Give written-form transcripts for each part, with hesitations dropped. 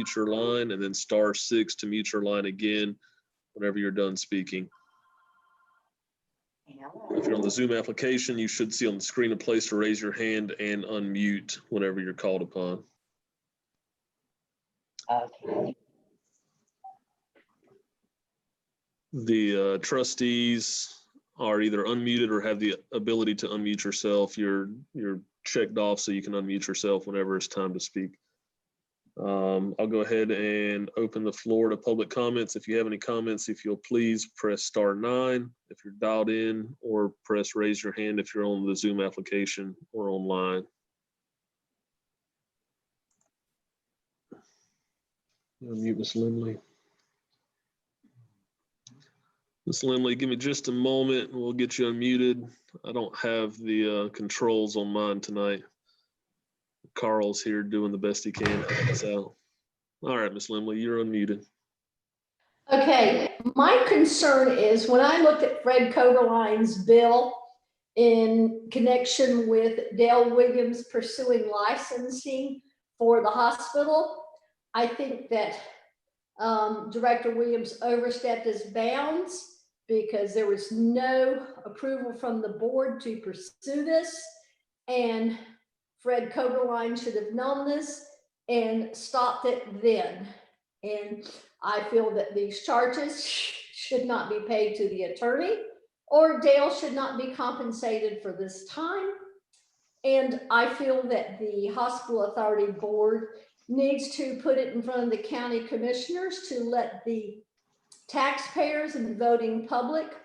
unmute your line, and then *6 to mute your line again whenever you're done speaking. If you're on the Zoom application, you should see on the screen a place to raise your hand and unmute whenever you're called upon. Okay. The trustees are either unmuted or have the ability to unmute yourself. You're checked off so you can unmute yourself whenever it's time to speak. I'll go ahead and open the floor to public comments. If you have any comments, if you'll please press *9 if you're dialed in, or press raise your hand if you're on the Zoom application or online. Unmute Ms. Limley. Ms. Limley, give me just a moment and we'll get you unmuted. I don't have the controls on mine tonight. Carl's here doing the best he can. So, all right, Ms. Limley, you're unmuted. Okay, my concern is when I looked at Fred Coberline's bill in connection with Dale Williams pursuing licensing for the hospital, I think that Director Williams overstepped his bounds because there was no approval from the board to pursue this, and Fred Coberline should have known this and stopped it then. And I feel that these charges should not be paid to the attorney, or Dale should not be compensated for this time. And I feel that the Hospital Authority Board needs to put it in front of the county commissioners to let the taxpayers and the voting public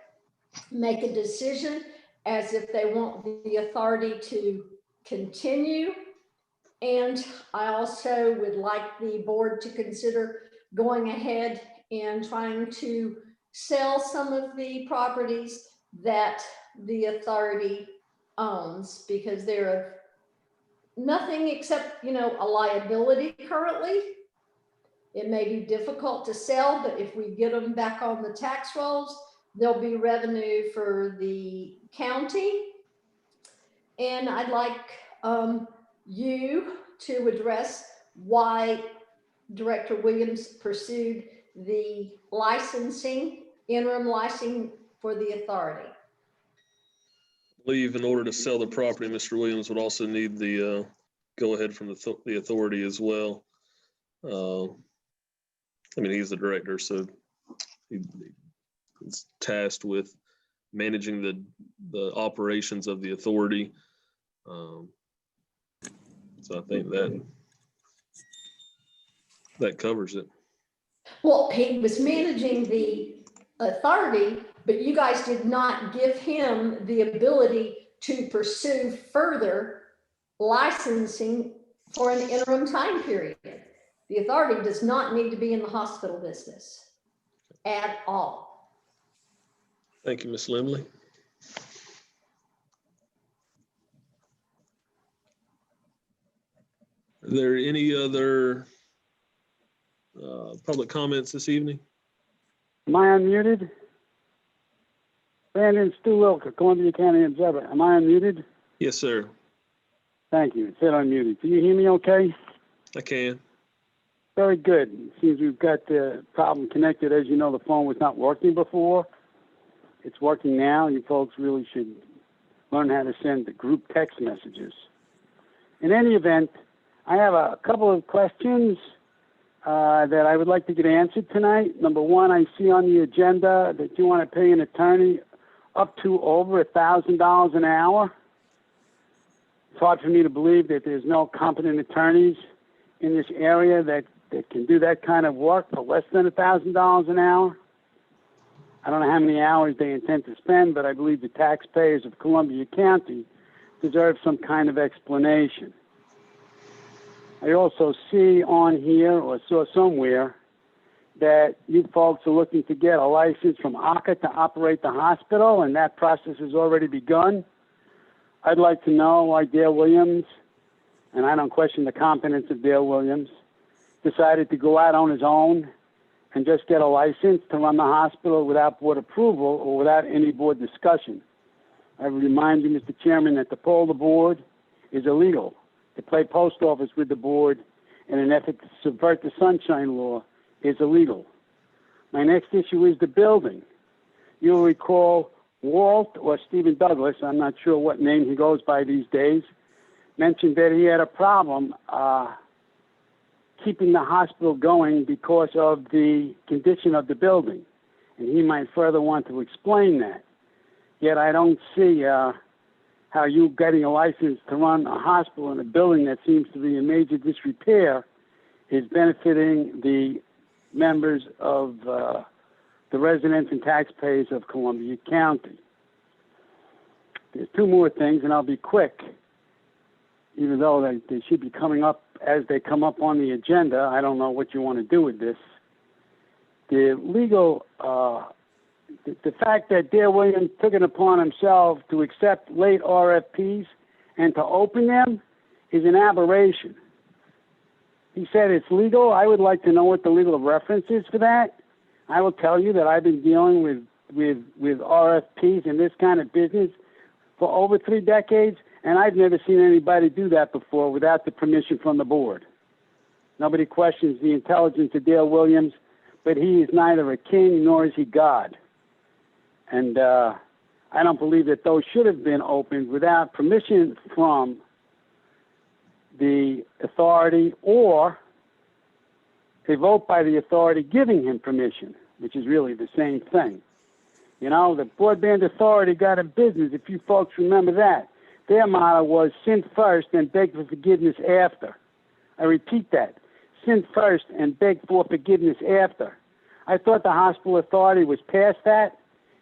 make a decision as if they want the authority to continue. And I also would like the board to consider going ahead and trying to sell some of the properties that the authority owns, because they're nothing except, a liability currently. It may be difficult to sell, but if we get them back on the tax rolls, there'll be revenue for the county. And I'd like you to address why Director Williams pursued the interim licensing for the authority. I believe in order to sell the property, Mr. Williams would also need the go-ahead from the authority as well. He's the director, so he's tasked with managing the operations of the authority. So I think that covers it. Well, he was managing the authority, but you guys did not give him the ability to pursue further licensing for an interim time period. The authority does not need to be in the hospital business at all. Thank you, Ms. Limley. Are there any other public comments this evening? Am I unmuted? Brandon Stu Wilker, Columbia County Observer. Am I unmuted? Yes, sir. Thank you. It said unmuted. Can you hear me okay? I can. Very good. It seems we've got the problem connected. As you know, the phone was not working before. It's working now. You folks really should learn how to send the group text messages. In any event, I have a couple of questions that I would like to get answered tonight. Number one, I see on the agenda that you want to pay an attorney up to over $1,000 an hour. It's hard for me to believe that there's no competent attorneys in this area that can do that kind of work for less than $1,000 an hour. I don't know how many hours they intend to spend, but I believe the taxpayers of Columbia County deserve some kind of explanation. I also see on here, or saw somewhere, that you folks are looking to get a license from ACA to operate the hospital, and that process has already begun. I'd like to know why Dale Williams, and I don't question the competence of Dale Williams, decided to go out on his own and just get a license to run the hospital without board approval or without any board discussion. I remind you, Mr. Chairman, that to poll the board is illegal. To play post office with the board in an effort to subvert the Sunshine Law is illegal. My next issue is the building. You'll recall Walt or Stephen Douglas, I'm not sure what name he goes by these days, mentioned that he had a problem keeping the hospital going because of the condition of the building. And he might further want to explain that. Yet I don't see how you getting a license to run a hospital in a building that seems to be in major disrepair is benefiting the members of the residents and taxpayers of Columbia County. There's two more things, and I'll be quick, even though they should be coming up as they come up on the agenda. I don't know what you want to do with this. The legal, the fact that Dale Williams took it upon himself to accept late RFPs and to open them is an aberration. He said it's legal. I would like to know what the legal reference is for that. I will tell you that I've been dealing with RFPs in this kind of business for over 3 decades, and I've never seen anybody do that before without the permission from the board. Nobody questions the intelligence of Dale Williams, but he is neither a king nor is he God. And I don't believe that those should have been opened without permission from the authority or a vote by the authority giving him permission, which is really the same thing. You know, the Broadband Authority got in business, if you folks remember that. Their motto was sin first and beg for forgiveness after. I repeat that, sin first and beg for forgiveness after. I thought the Hospital Authority was past that.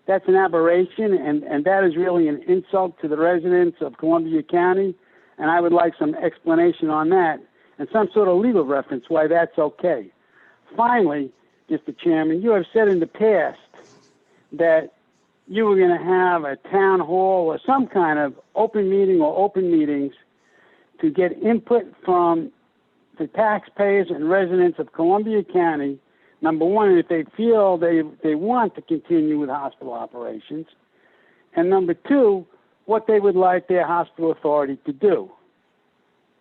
That's an aberration, and that is really an insult to the residents of Columbia County, and I would like some explanation on that and some sort of legal reference why that's okay. Finally, Mr. Chairman, you have said in the past that you were going to have a town hall or some kind of open meeting or open meetings to get input from the taxpayers and residents of Columbia County, number one, if they feel they want to continue with hospital operations, and number two, what they would like their hospital authority to do.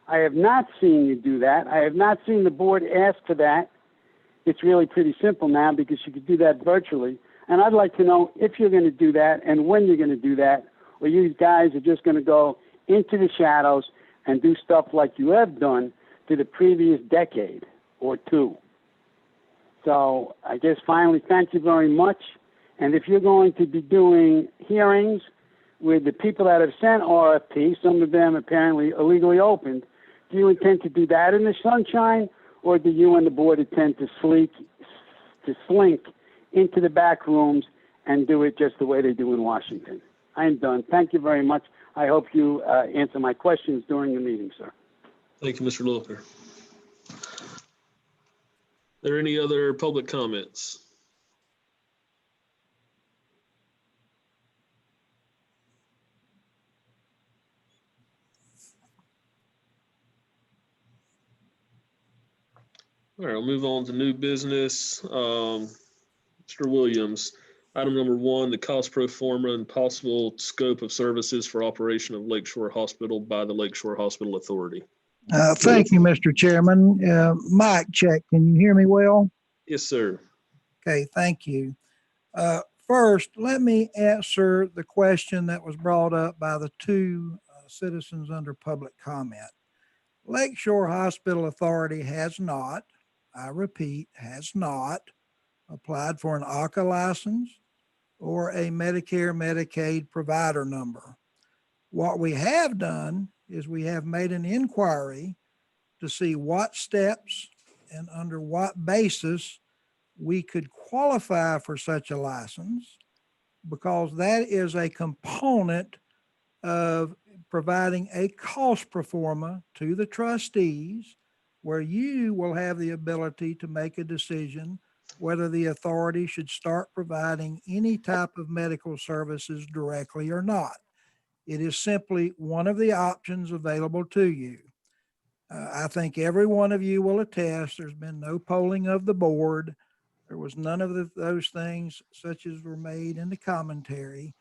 I have not seen you do that. I have not seen the board ask for that. It's really pretty simple now because you could do that virtually. And I'd like to know if you're going to do that and when you're going to do that, or you guys are just going to go into the shadows and do stuff like you have done to the previous decade or two. So I guess finally, thank you very much. And if you're going to be doing hearings with the people that have sent RFPs, some of them apparently illegally opened, do you intend to do that in the sunshine, or do you and the board intend to slink into the back rooms and do it just the way they do in Washington? I'm done. Thank you very much. I hope you answer my questions during the meeting, sir. Thank you, Mr. Looker. Are there any other public comments? All right, I'll move on to new business. Mr. Williams, item number 1, the cost pro forma and possible scope of services for operation of Lakeshore Hospital by the Lakeshore Hospital Authority. Thank you, Mr. Chairman. Mic check. Can you hear me well? Yes, sir. Okay, thank you. First, let me answer the question that was brought up by the 2 citizens under public comment. Lakeshore Hospital Authority has not, I repeat, has not applied for an ACA license or a Medicare Medicaid provider number. What we have done is we have made an inquiry to see what steps and under what basis we could qualify for such a license, because that is a component of providing a cost pro forma to the trustees, where you will have the ability to make a decision whether the authority should start providing any type of medical services directly or not. It is simply one of the options available to you. I think every one of you will attest there's been no polling of the board. There was none of those things such as were made in the commentary,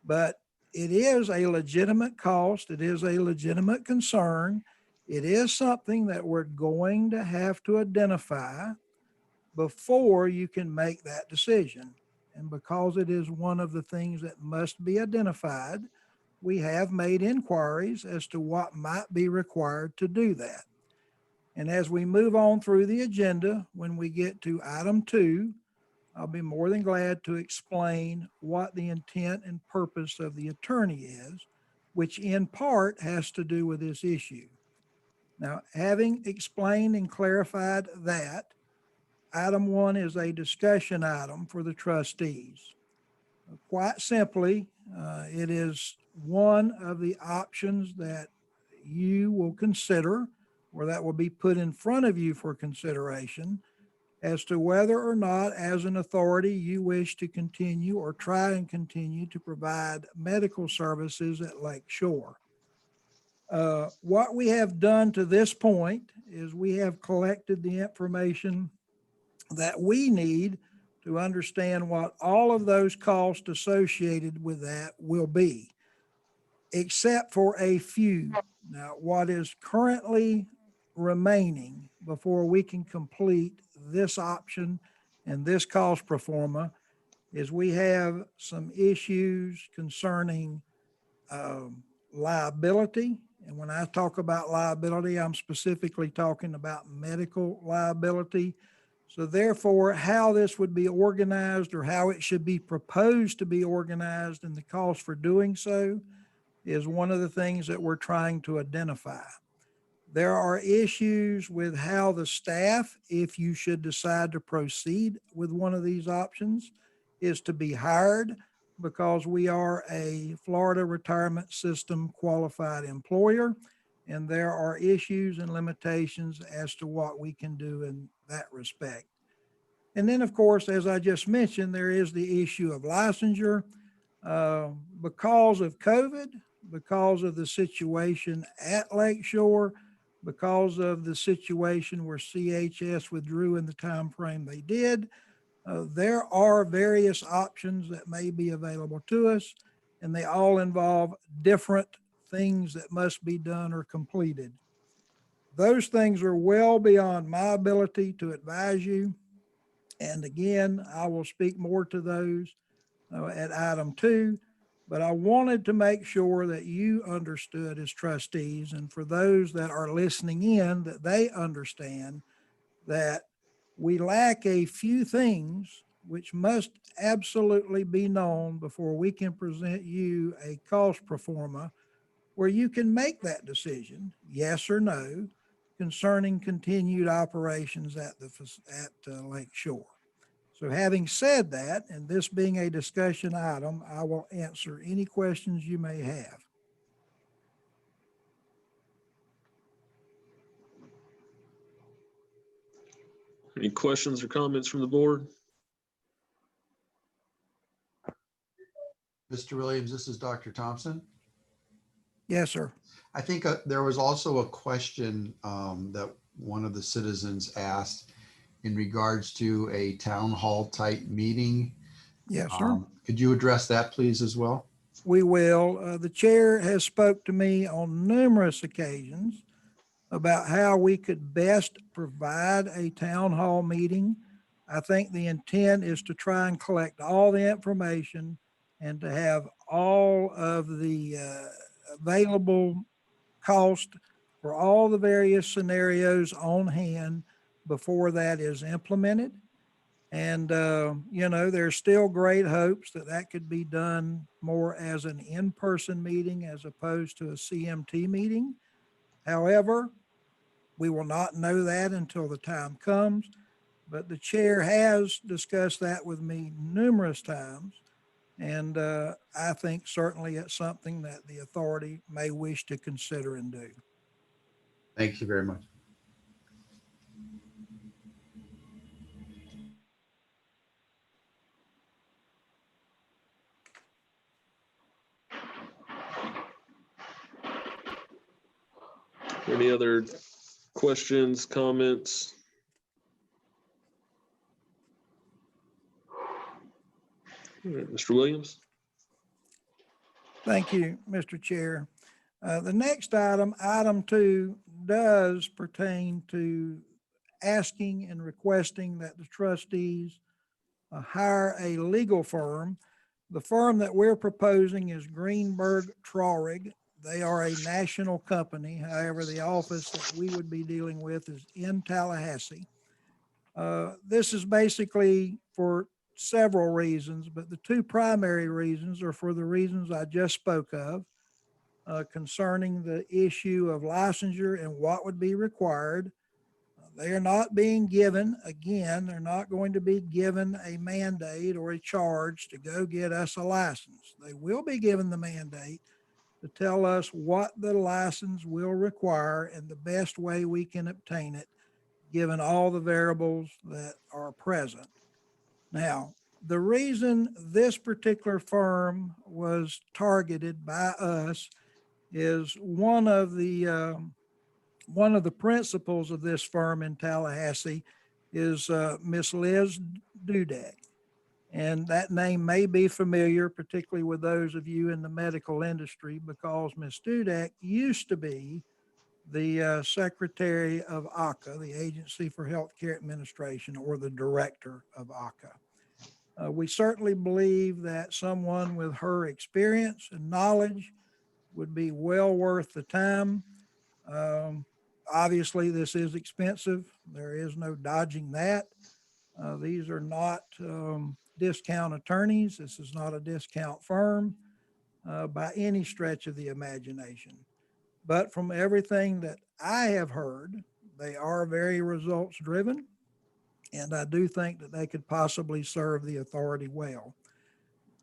but it is a legitimate cost. It is a legitimate concern. It is something that we're going to have to identify before you can make that decision. And because it is one of the things that must be identified, we have made inquiries as to what might be required to do that. And as we move on through the agenda, when we get to item 2, I'll be more than glad to explain what the intent and purpose of the attorney is, which in part has to do with this issue. Now, having explained and clarified that, item 1 is a discussion item for the trustees. Quite simply, it is one of the options that you will consider, or that will be put in front of you for consideration, as to whether or not, as an authority, you wish to continue or try and continue to provide medical services at Lake Shore. What we have done to this point is we have collected the information that we need to understand what all of those costs associated with that will be, except for a few. Now, what is currently remaining before we can complete this option and this cost pro forma is we have some issues concerning liability. And when I talk about liability, I'm specifically talking about medical liability. So therefore, how this would be organized or how it should be proposed to be organized and the cost for doing so is one of the things that we're trying to identify. There are issues with how the staff, if you should decide to proceed with one of these options, is to be hired, because we are a Florida Retirement System qualified employer, and there are issues and limitations as to what we can do in that respect. And then, of course, as I just mentioned, there is the issue of licensure. Because of COVID, because of the situation at Lake Shore, because of the situation where CHS withdrew in the time frame they did, there are various options that may be available to us, and they all involve different things that must be done or completed. Those things are well beyond my ability to advise you. And again, I will speak more to those at item 2, but I wanted to make sure that you understood as trustees, and for those that are listening in, that they understand that we lack a few things which must absolutely be known before we can present you a cost pro forma where you can make that decision, yes or no, concerning continued operations at Lake Shore. So having said that, and this being a discussion item, I will answer any questions you may have. Any questions or comments from the board? Mr. Williams, this is Dr. Thompson. Yes, sir. I think there was also a question that one of the citizens asked in regards to a town hall type meeting. Yes, sir. Could you address that, please, as well? We will. The chair has spoke to me on numerous occasions about how we could best provide a town hall meeting. I think the intent is to try and collect all the information and to have all of the available cost for all the various scenarios on hand before that is implemented. And, there's still great hopes that that could be done more as an in-person meeting as opposed to a CMT meeting. However, we will not know that until the time comes, but the chair has discussed that with me numerous times. And I think certainly it's something that the authority may wish to consider and do. Thank you very much. Any other questions, comments? All right, Mr. Williams? Thank you, Mr. Chair. The next item, item 2, does pertain to asking and requesting that the trustees hire a legal firm. The firm that we're proposing is Greenberg Traurig. They are a national company. However, the office that we would be dealing with is in Tallahassee. This is basically for several reasons, but the two primary reasons are for the reasons I just spoke of, concerning the issue of licensure and what would be required. They are not being given, again, they're not going to be given a mandate or a charge to go get us a license. They will be given the mandate to tell us what the license will require and the best way we can obtain it, given all the variables that are present. Now, the reason this particular firm was targeted by us is one of the principals of this firm in Tallahassee is Miss Liz Dudek. And that name may be familiar, particularly with those of you in the medical industry, because Miss Dudek used to be the secretary of AHCA, the Agency for Healthcare Administration, or the director of AHCA. We certainly believe that someone with her experience and knowledge would be well worth the time. Obviously, this is expensive. There is no dodging that. These are not discount attorneys. This is not a discount firm by any stretch of the imagination. But from everything that I have heard, they are very results driven. And I do think that they could possibly serve the authority well.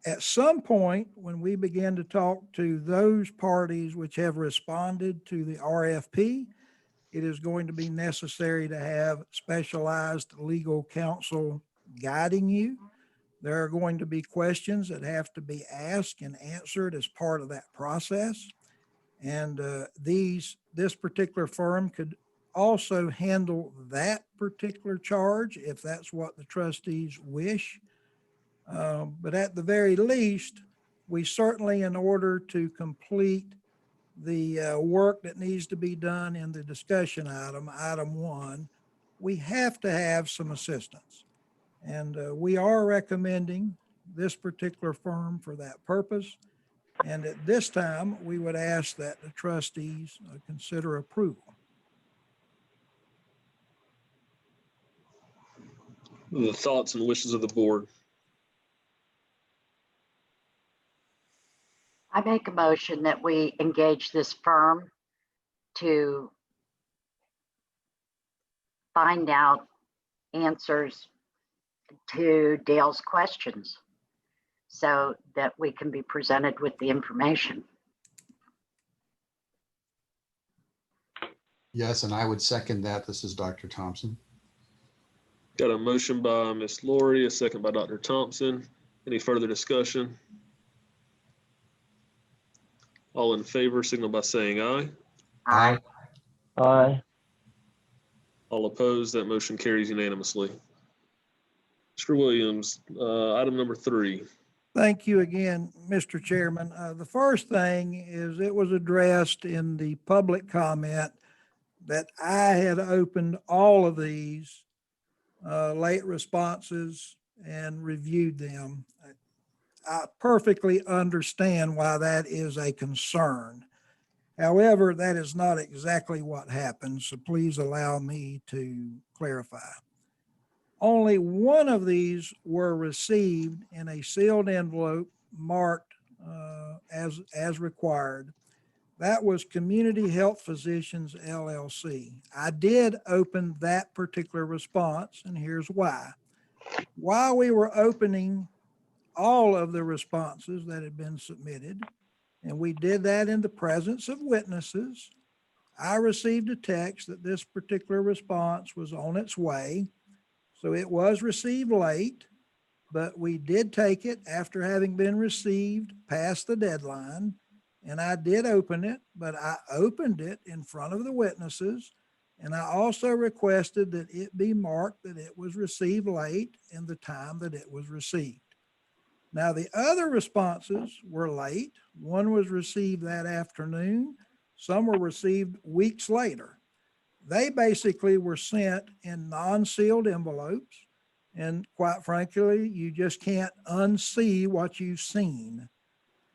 At some point, when we begin to talk to those parties which have responded to the RFP, it is going to be necessary to have specialized legal counsel guiding you. There are going to be questions that have to be asked and answered as part of that process. And this particular firm could also handle that particular charge if that's what the trustees wish. But at the very least, we certainly, in order to complete the work that needs to be done in the discussion item, item 1, we have to have some assistance. And we are recommending this particular firm for that purpose. And at this time, we would ask that the trustees consider approval. The thoughts and wishes of the board. I make a motion that we engage this firm to find out answers to Dale's questions so that we can be presented with the information. Yes, and I would second that. This is Dr. Thompson. Got a motion by Ms. Lori, a second by Dr. Thompson. Any further discussion? All in favor, signal by saying aye. Aye. Aye. All opposed, that motion carries unanimously. Mr. Williams, item number 3. Thank you again, Mr. Chairman. The first thing is it was addressed in the public comment that I had opened all of these late responses and reviewed them. I perfectly understand why that is a concern. However, that is not exactly what happened, so please allow me to clarify. Only one of these were received in a sealed envelope marked as required. That was Community Health Physicians, LLC. I did open that particular response, and here's why. While we were opening all of the responses that had been submitted, and we did that in the presence of witnesses, I received a text that this particular response was on its way. So it was received late, but we did take it after having been received past the deadline. And I did open it, but I opened it in front of the witnesses. And I also requested that it be marked that it was received late in the time that it was received. Now, the other responses were late. One was received that afternoon. Some were received weeks later. They basically were sent in non-sealed envelopes. And quite frankly, you just can't unsee what you've seen.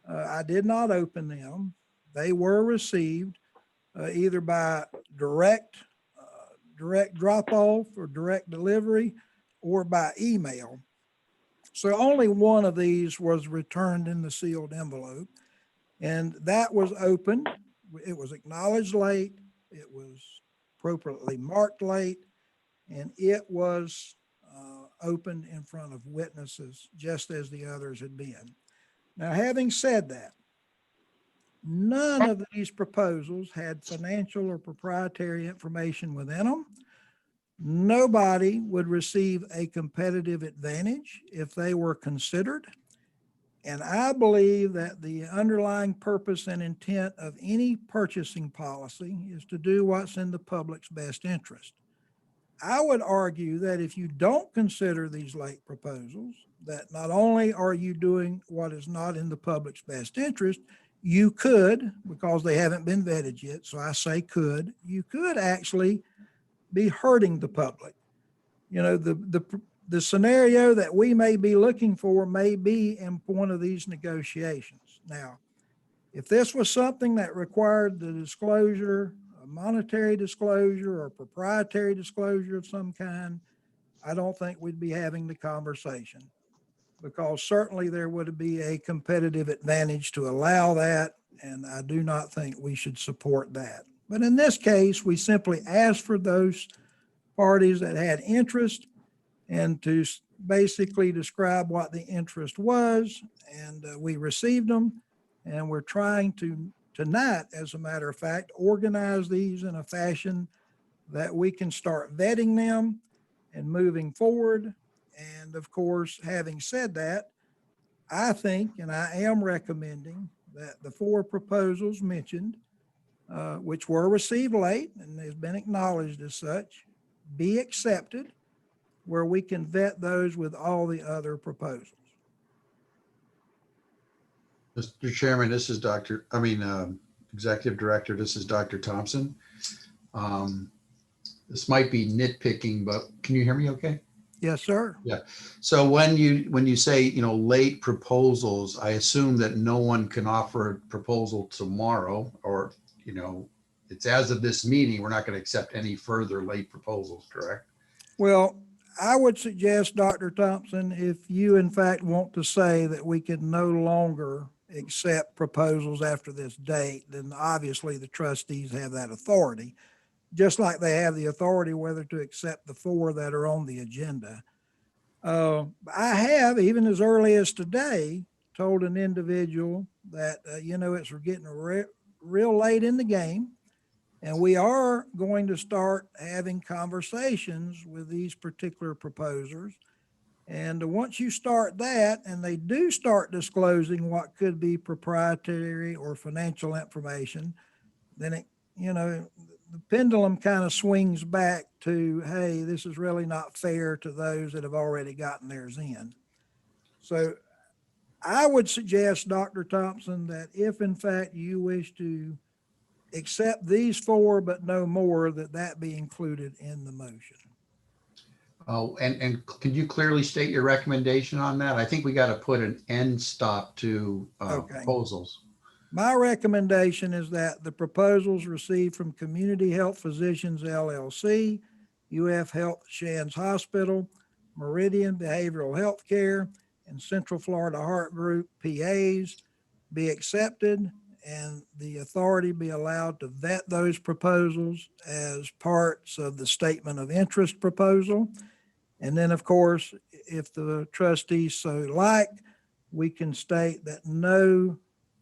I did not open them. They were received either by direct drop off or direct delivery or by email. So only one of these was returned in the sealed envelope, and that was opened. It was acknowledged late. It was appropriately marked late, and it was opened in front of witnesses, just as the others had been. Now, having said that, none of these proposals had financial or proprietary information within them. Nobody would receive a competitive advantage if they were considered. And I believe that the underlying purpose and intent of any purchasing policy is to do what's in the public's best interest. I would argue that if you don't consider these late proposals, that not only are you doing what is not in the public's best interest, you could, because they haven't been vetted yet, so I say could, you could actually be hurting the public. You know, the scenario that we may be looking for may be in one of these negotiations. Now, if this was something that required the disclosure, a monetary disclosure or proprietary disclosure of some kind, I don't think we'd be having the conversation, because certainly there would be a competitive advantage to allow that, and I do not think we should support that. But in this case, we simply asked for those parties that had interest and to basically describe what the interest was, and we received them, and we're trying to tonight, as a matter of fact, organize these in a fashion that we can start vetting them and moving forward. And of course, having said that, I think, and I am recommending that the 4 proposals mentioned, which were received late and has been acknowledged as such, be accepted, where we can vet those with all the other proposals. Mr. Chairman, this is Executive Director, this is Dr. Thompson. This might be nitpicking, but can you hear me okay? Yes, sir. Yeah. So when you say, late proposals, I assume that no one can offer a proposal tomorrow, or, it's as of this meeting, we're not going to accept any further late proposals, correct? Well, I would suggest, Dr. Thompson, if you in fact want to say that we can no longer accept proposals after this date, then obviously the trustees have that authority, just like they have the authority whether to accept the 4 that are on the agenda. I have, even as early as today, told an individual that, it's getting real late in the game, and we are going to start having conversations with these particular proposers. And once you start that, and they do start disclosing what could be proprietary or financial information, then it, the pendulum kind of swings back to, hey, this is really not fair to those that have already gotten theirs in. So I would suggest, Dr. Thompson, that if in fact you wish to accept these 4, but no more, that be included in the motion. Oh, and could you clearly state your recommendation on that? I think we got to put an end stop to Okay. proposals. My recommendation is that the proposals received from Community Health Physicians LLC, UF Health Shands Hospital, Meridian Behavioral Health Care, and Central Florida Heart Group PAs be accepted, and the authority be allowed to vet those proposals as parts of the statement of interest proposal. And then, of course, if the trustees so like, we can state that no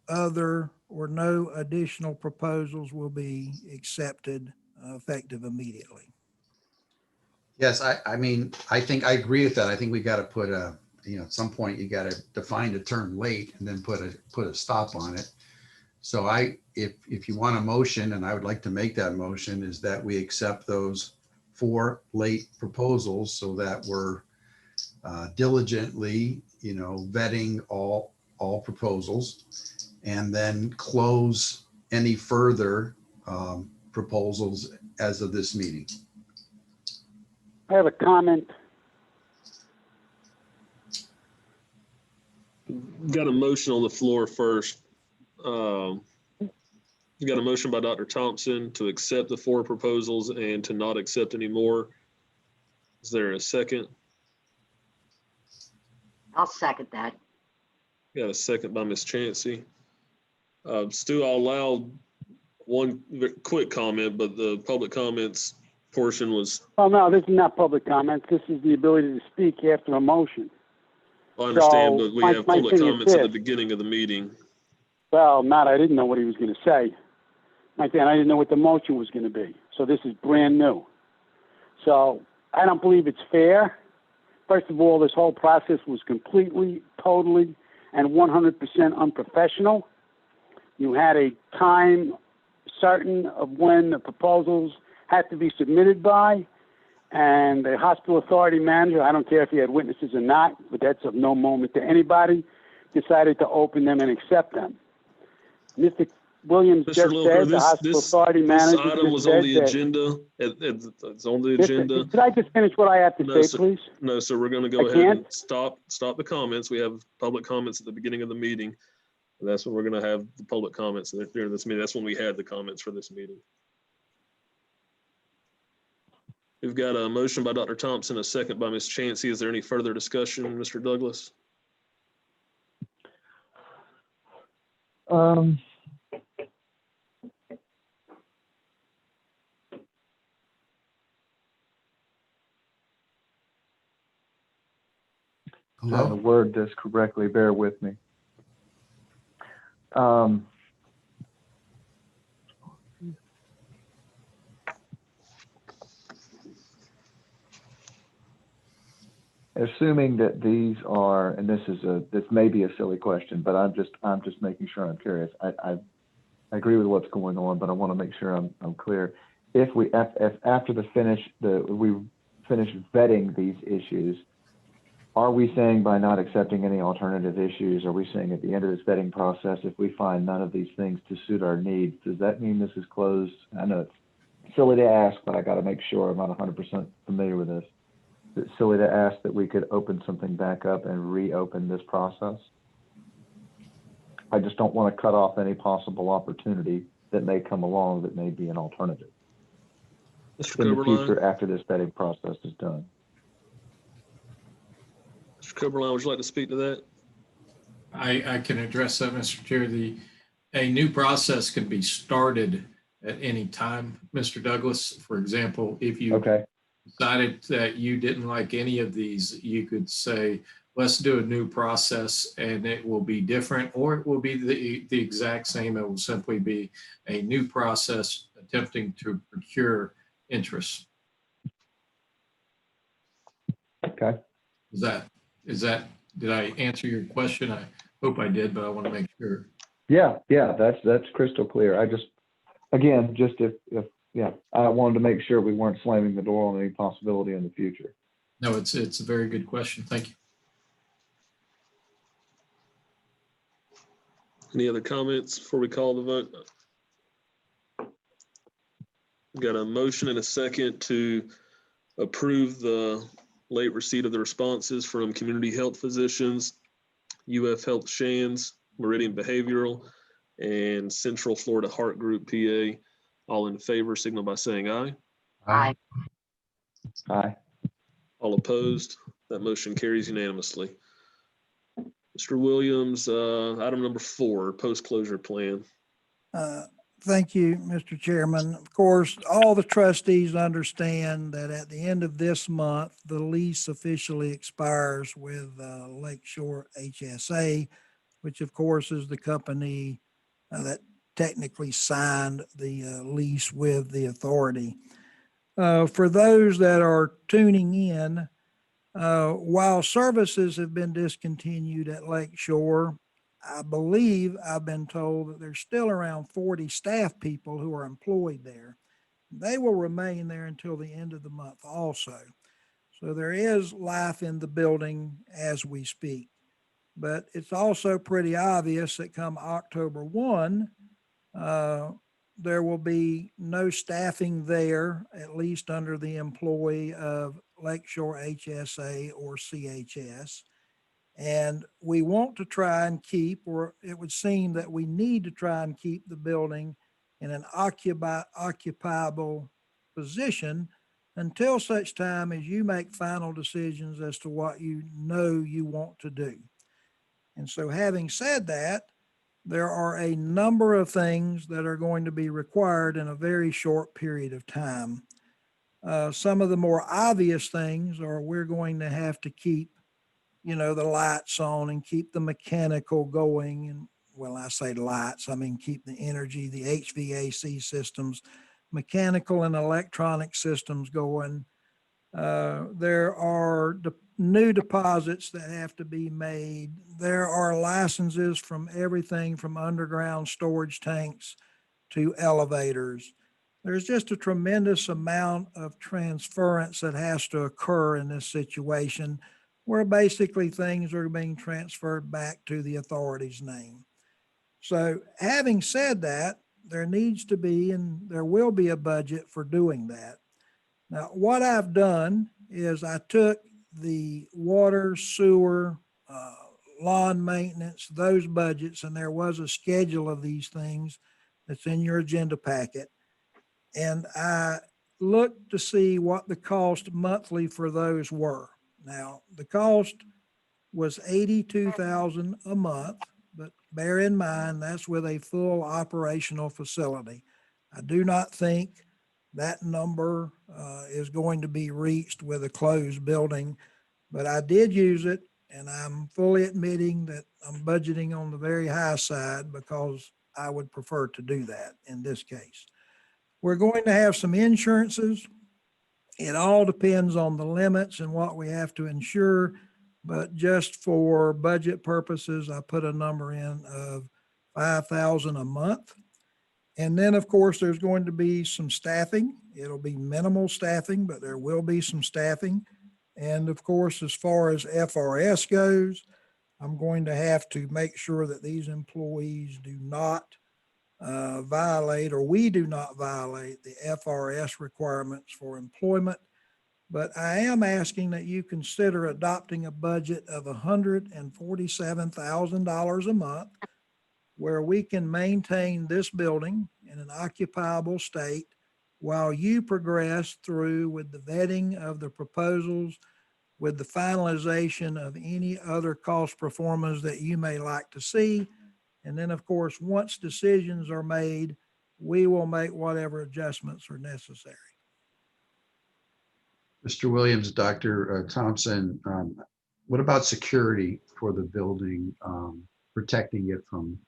other or no additional proposals will be accepted effective immediately. Yes, I think I agree with that. I think we got to put at some point you got to define the term late and then put a stop on it. So if you want a motion, and I would like to make that motion, is that we accept those 4 late proposals so that we're diligently, vetting all proposals, and then close any further proposals as of this meeting. I have a comment. Got a motion on the floor first. You got a motion by Dr. Thompson to accept the 4 proposals and to not accept any more. Is there a second? I'll second that. Got a second by Ms. Chancey. Stu, I'll allow one quick comment, but the public comments portion was, Oh, no, this is not public comments. This is the ability to speak after a motion. I understand, So, but we my have public thing is comments at the this. beginning of the meeting. Well, Matt, I didn't know what he was going to say. Like that, I didn't know what the motion was going to be. So this is brand new. So I don't believe it's fair. First of all, this whole process was completely, totally, and 100% unprofessional. You had a time certain of when the proposals had to be submitted by, and the hospital authority manager, I don't care if he had witnesses or not, but that's of no moment to anybody, decided to open them and accept them. Mr. Williams Mr. just Loper, said, the hospital authority this manager item was just on said the that. agenda. It's on the agenda. Could I just finish what I have to No, say, sir. please? No, sir, we're going to go I ahead and can't? stop the comments. We have public comments at the beginning of the meeting. And that's when we're going to have the public comments during this meeting. That's when we had the comments for this meeting. We've got a motion by Dr. Thompson, a second by Ms. Chancey. Is there any further discussion, Mr. Douglas? Trying to Hello? word this correctly, bear with me. Assuming that these are, and this may be a silly question, but I'm just making sure I'm curious. I agree with what's going on, but I want to make sure I'm clear. If after we finish vetting these issues, are we saying by not accepting any alternative issues, are we saying at the end of this vetting process, if we find none of these things to suit our needs, does that mean this is closed? I know it's silly to ask, but I got to make sure I'm not 100% familiar with this. It's silly to ask that we could open something back up and reopen this process. I just don't want to cut off any possible opportunity that may come along that may be an alternative Mr. in the Coberline, future after this vetting process is done. Mr. Coberline, would you like to speak to that? I can address that, Mr. Chair. A new process can be started at any time, Mr. Douglas. For example, if you Okay. decided that you didn't like any of these, you could say, let's do a new process and it will be different, or it will be the exact same. It will simply be a new process attempting to procure interest. Okay. Did I answer your question? I hope I did, but I want to make sure. Yeah, that's crystal clear. I just, again, just if I wanted to make sure we weren't slamming the door on any possibility in the future. No, it's a very good question. Thank you. Any other comments before we call the vote? We've got a motion and a second to approve the late receipt of the responses from Community Health Physicians, UF Health Shands, Meridian Behavioral, and Central Florida Heart Group PA. All in favor, signal by saying aye. Aye. Aye. All opposed, that motion carries unanimously. Mr. Williams, item number 4, post-closure plan. Thank you, Mr. Chairman. Of course, all the trustees understand that at the end of this month, the lease officially expires with Lakeshore HSA, which of course is the company that technically signed the lease with the authority. For those that are tuning in, while services have been discontinued at Lakeshore, I believe I've been told that there's still around 40 staff people who are employed there. They will remain there until the end of the month also. So there is life in the building as we speak. But it's also pretty obvious that come October 1, There will be no staffing there, at least under the employee of Lakeshore HSA or CHS. And we want to try and keep, or it would seem that we need to try and keep the building in an occupiable position until such time as you make final decisions as to what you know you want to do. And so having said that, there are a number of things that are going to be required in a very short period of time. Some of the more obvious things are we're going to have to keep, the lights on and keep the mechanical going. And well, I say lights, I mean, keep the energy, the HVAC systems, mechanical and electronic systems going. There are new deposits that have to be made. There are licenses from everything from underground storage tanks to elevators. There's just a tremendous amount of transference that has to occur in this situation, where basically things are being transferred back to the authority's name. So having said that, there needs to be, and there will be, a budget for doing that. Now, what I've done is I took the water, sewer, lawn maintenance, those budgets, and there was a schedule of these things that's in your agenda packet. And I looked to see what the cost monthly for those were. Now, the cost was $82,000 a month, but bear in mind, that's with a full operational facility. I do not think that number is going to be reached with a closed building, but I did use it, and I'm fully admitting that I'm budgeting on the very high side because I would prefer to do that in this case. We're going to have some insurances. It all depends on the limits and what we have to insure, but just for budget purposes, I put a number in of $5,000 a month. And then, of course, there's going to be some staffing. It'll be minimal staffing, but there will be some staffing. And of course, as far as FRS goes, I'm going to have to make sure that these employees do not violate, or we do not violate, the FRS requirements for employment. But I am asking that you consider adopting a budget of $147,000 a month, where we can maintain this building in an occupiable state while you progress through with the vetting of the proposals, with the finalization of any other cost performance that you may like to see. And then, of course, once decisions are made, we will make whatever adjustments are necessary. Mr. Williams, Dr. Thompson, what about security for the building, protecting it from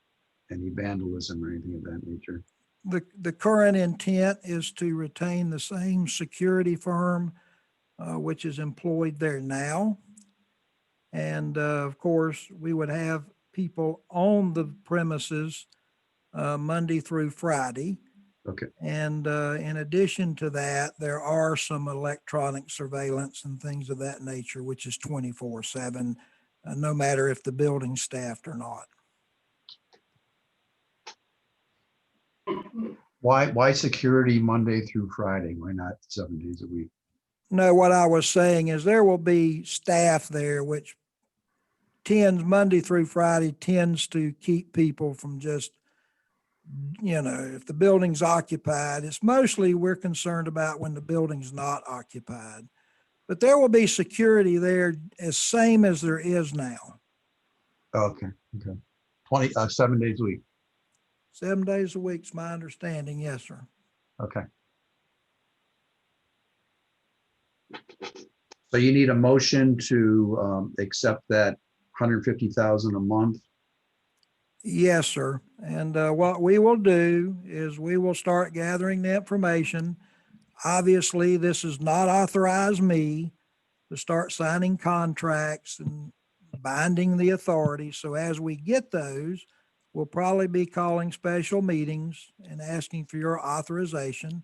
any vandalism or anything of that nature? The current intent is to retain the same security firm which is employed there now. And of course, we would have people on the premises Monday through Friday. Okay. And in addition to that, there are some electronic surveillance and things of that nature, which is 24/7, no matter if the building's staffed or not. Why security Monday through Friday? Why not 7 days a week? No, what I was saying is there will be staff there, which tends, Monday through Friday, tends to keep people from just, if the building's occupied. It's mostly we're concerned about when the building's not occupied. But there will be security there as same as there is now. Okay. 7 days a week. 7 days a week's my understanding. Yes, sir. Okay. So you need a motion to accept that 150,000 a month? Yes, sir. And what we will do is we will start gathering the information. Obviously, this does not authorize me to start signing contracts and binding the authority. So as we get those, we'll probably be calling special meetings and asking for your authorization.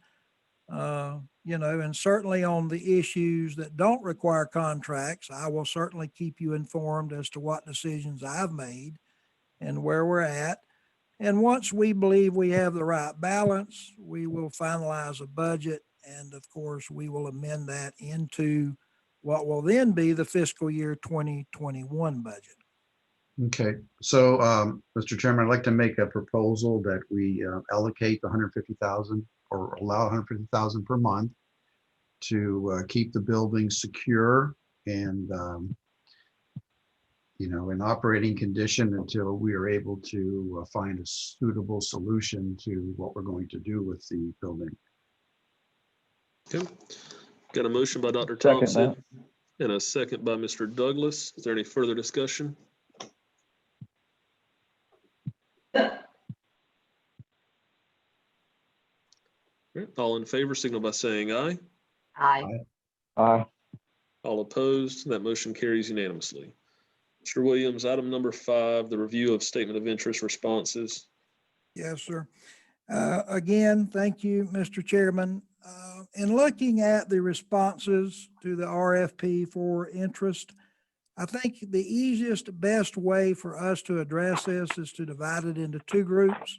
And certainly on the issues that don't require contracts, I will certainly keep you informed as to what decisions I've made and where we're at. And once we believe we have the right balance, we will finalize a budget. And of course, we will amend that into what will then be the fiscal year 2021 budget. Okay, so, Mr. Chairman, I'd like to make a proposal that we allocate the 150,000 or allow 150,000 per month to keep the building secure and, in operating condition until we are able to find a suitable solution to what we're going to do with the building. Okay. Got a motion by Dr. Second Thompson and a second by Mr. Douglas. Is there any further discussion? Okay, all in favor, signal by saying aye. Aye. Aye. All opposed, that motion carries unanimously. Mr. Williams, item number 5, the review of statement of interest responses. Yes, sir. Again, thank you, Mr. Chairman. In looking at the responses to the RFP for interest, I think the easiest, best way for us to address this is to divide it into 2 groups.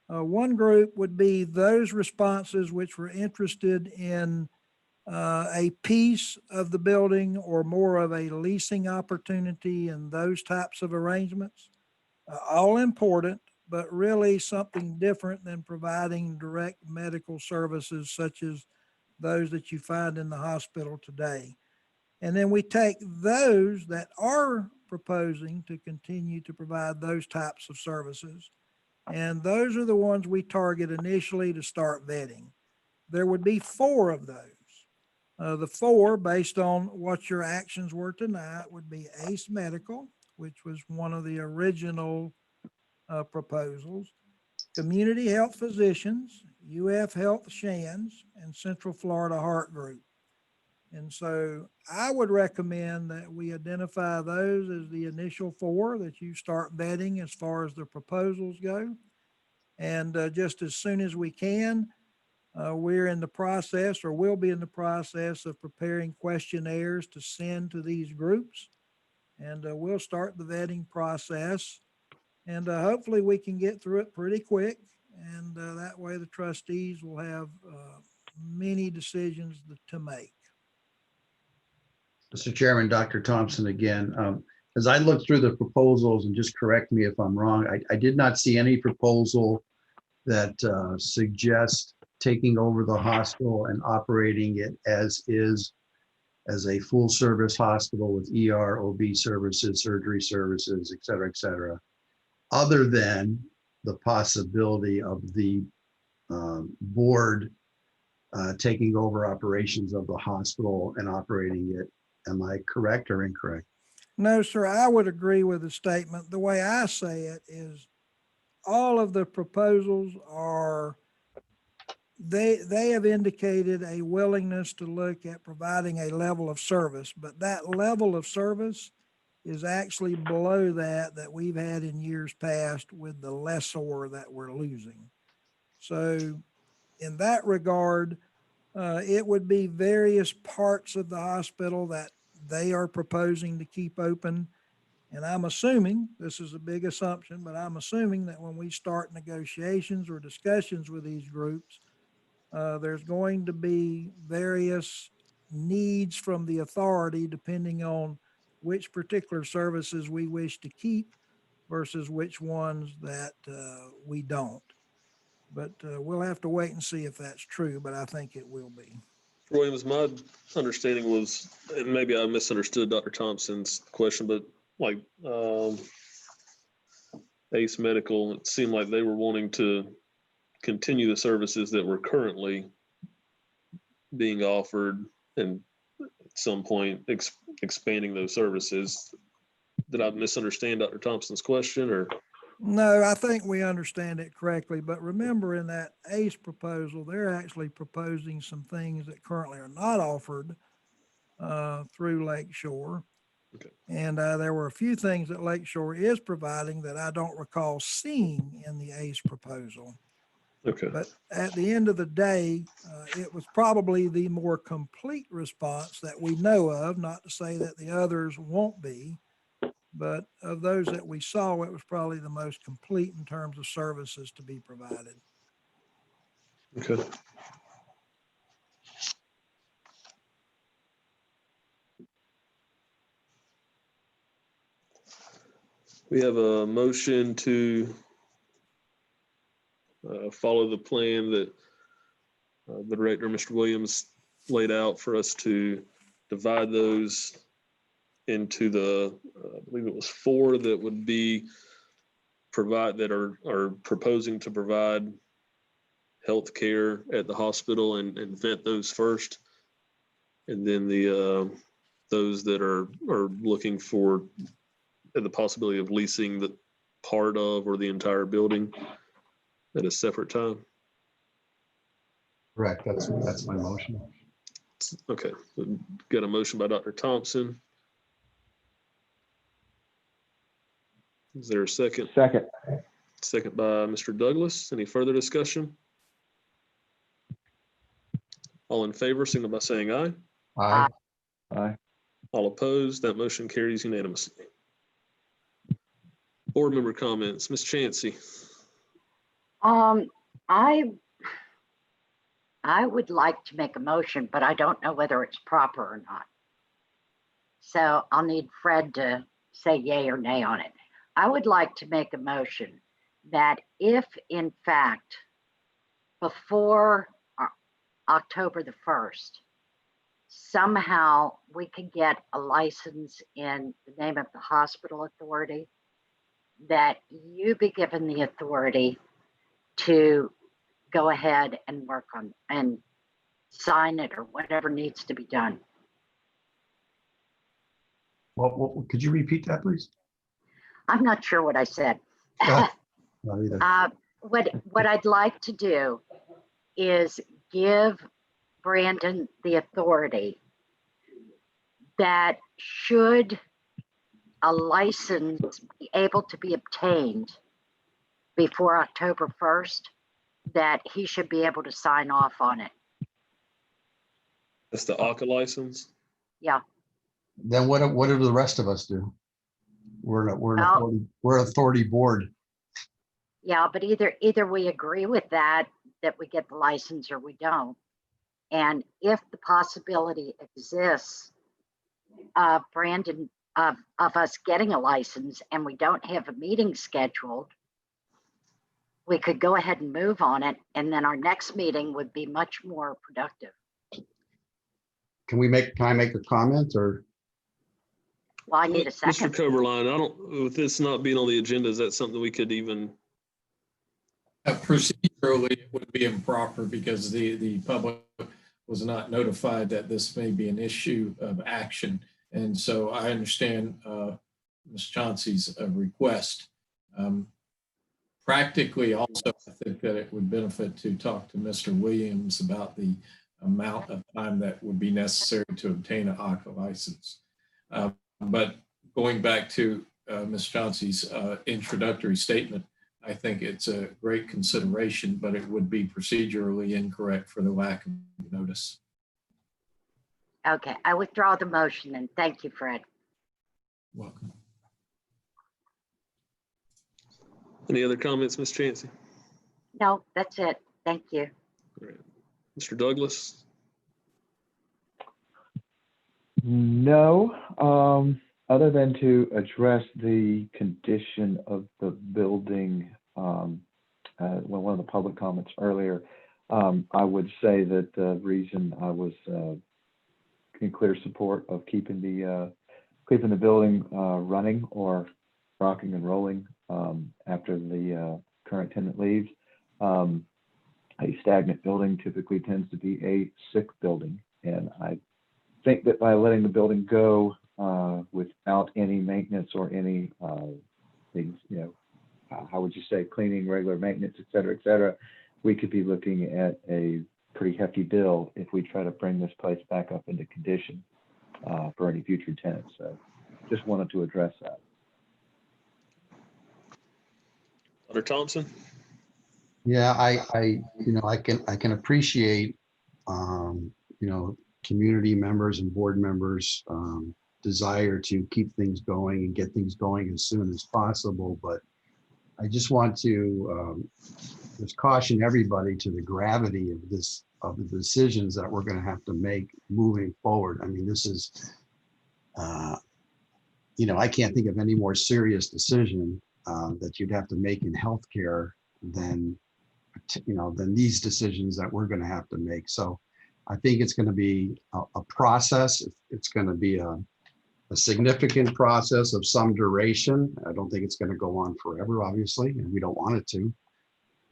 One group would be those responses which were interested in a piece of the building or more of a leasing opportunity and those types of arrangements. All important, but really something different than providing direct medical services such as those that you find in the hospital today. And then we take those that are proposing to continue to provide those types of services. And those are the ones we target initially to start vetting. There would be 4 of those. The 4, based on what your actions were tonight, would be Ace Medical, which was one of the original proposals, Community Health Physicians, UF Health Shands, and Central Florida Heart Group. And so I would recommend that we identify those as the initial 4 that you start vetting as far as the proposals go. And just as soon as we can, we're in the process or will be in the process of preparing questionnaires to send to these groups. And we'll start the vetting process. And hopefully we can get through it pretty quick. And that way the trustees will have many decisions to make. Mr. Chairman, Dr. Thompson again. As I looked through the proposals, and just correct me if I'm wrong, I did not see any proposal that suggests taking over the hospital and operating it as is, as a full service hospital with ER, OB services, surgery services, et cetera, other than the possibility of the board taking over operations of the hospital and operating it. Am I correct or incorrect? No, sir, I would agree with the statement. The way I say it is all of the proposals are, they have indicated a willingness to look at providing a level of service, but that level of service is actually below that we've had in years past with the lessor that we're losing. So in that regard, it would be various parts of the hospital that they are proposing to keep open. And I'm assuming, this is a big assumption, but I'm assuming that when we start negotiations or discussions with these groups, there's going to be various needs from the authority depending on which particular services we wish to keep versus which ones that we don't. But we'll have to wait and see if that's true, but I think it will be. Williams, my understanding was, and maybe I misunderstood Dr. Thompson's question, but like Ace Medical, it seemed like they were wanting to continue the services that were currently being offered and at some point expanding those services. Did I misunderstand Dr. Thompson's question or? No, I think we understand it correctly, but remember in that ACE proposal, they're actually proposing some things that currently are not offered through Lakeshore. Okay. And there were a few things that Lakeshore is providing that I don't recall seeing in the ACE proposal. Okay. But at the end of the day, it was probably the more complete response that we know of, not to say that the others won't be. but of those that we saw, it was probably the most complete in terms of services to be provided. Okay. We have a motion to follow the plan that the director, Mr. Williams, laid out for us to divide those into the, I believe it was 4 that would be that are proposing to provide health care at the hospital and vet those first. And then those that are looking for the possibility of leasing the part of or the entire building at a separate time. Correct. That's my motion. Okay, so got a motion by Dr. Thompson. Is there a second? Second. Second by Mr. Douglas. Any further discussion? All in favor, signal by saying aye. Aye. Aye. All opposed, that motion carries unanimously. Board member comments, Ms. Chansey. I would like to make a motion, but I don't know whether it's proper or not. So I'll need Fred to say yay or nay on it. I would like to make a motion that if in fact before October the 1st, somehow we could get a license in the name of the hospital authority, that you be given the authority to go ahead and work on and sign it or whatever needs to be done. Well, could you repeat that, please? I'm not sure what I said. Not either. What I'd like to do is give Brandon the authority that should a license be able to be obtained before October 1st, that he should be able to sign off on it. That's the ACA license. Yeah. Then what do the rest of us do? We're an Well- authority, we're an authority board. Yeah, but either we agree with that we get the license, or we don't. And if the possibility exists of Brandon, of us getting a license and we don't have a meeting scheduled, we could go ahead and move on it. And then our next meeting would be much more productive. Can I make a comment or? Well, I need a Mr. second. Coberline, with this not being on the agenda, is that something we could even? Procedurally, it would be improper because the public was not notified that this may be an issue of action. And so I understand Ms. Chauncey's request. Practically also, I think that it would benefit to talk to Mr. Williams about the amount of time that would be necessary to obtain an ACA license. But going back to Ms. Chauncey's introductory statement, I think it's a great consideration, but it would be procedurally incorrect for the lack of notice. Okay, I withdraw the motion and thank you, Fred. Welcome. Any other comments, Ms. Chansey? No, that's it. Thank you. Great. Mr. Douglas? No, other than to address the condition of the building, one of the public comments earlier, I would say that the reason I was in clear support of keeping the building running or rocking and rolling after the current tenant leaves. A stagnant building typically tends to be a sick building, and I think that by letting the building go without any maintenance or any things, how would you say, cleaning, regular maintenance, et cetera, we could be looking at a pretty hefty bill if we try to bring this place back up into condition for any future tenants. So just wanted to address that. Dr. Thompson? Yeah, I can appreciate, community members and board members desire to keep things going and get things going as soon as possible. But I just want to just caution everybody to the gravity of the decisions that we're going to have to make moving forward. I mean, this is, I can't think of any more serious decision that you'd have to make in healthcare than these decisions that we're going to have to make. So I think it's going to be a process. It's going to be a significant process of some duration. I don't think it's going to go on forever, obviously, and we don't want it to.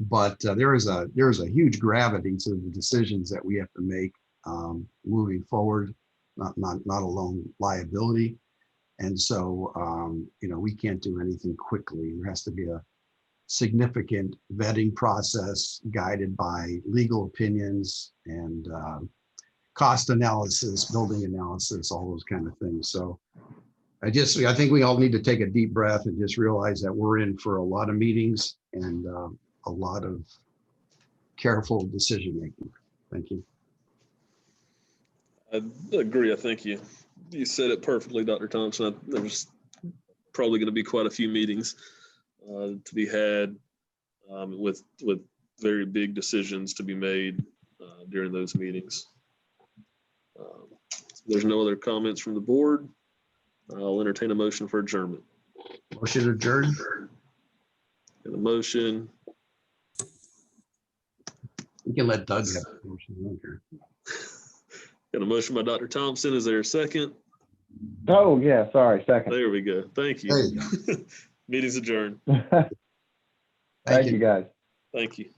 But there is a huge gravity to the decisions that we have to make moving forward, not alone liability. And so, we can't do anything quickly. There has to be a significant vetting process guided by legal opinions and cost analysis, building analysis, all those kind of things. So I think we all need to take a deep breath and just realize that we're in for a lot of meetings and a lot of careful decision making. Thank you. I agree. I think you said it perfectly, Dr. Thompson. There's probably going to be quite a few meetings to be had with very big decisions to be made during those meetings. There's no other comments from the board. I'll entertain a motion for adjournment. Motion adjourned. And a motion. You can let Doug have the motion. I don't care. Got a motion by Dr. Thompson. Is there a second? Oh, yeah, sorry, second. There we go. Thank There you. you go. Meeting's adjourned. Thank you, guys. Thank you.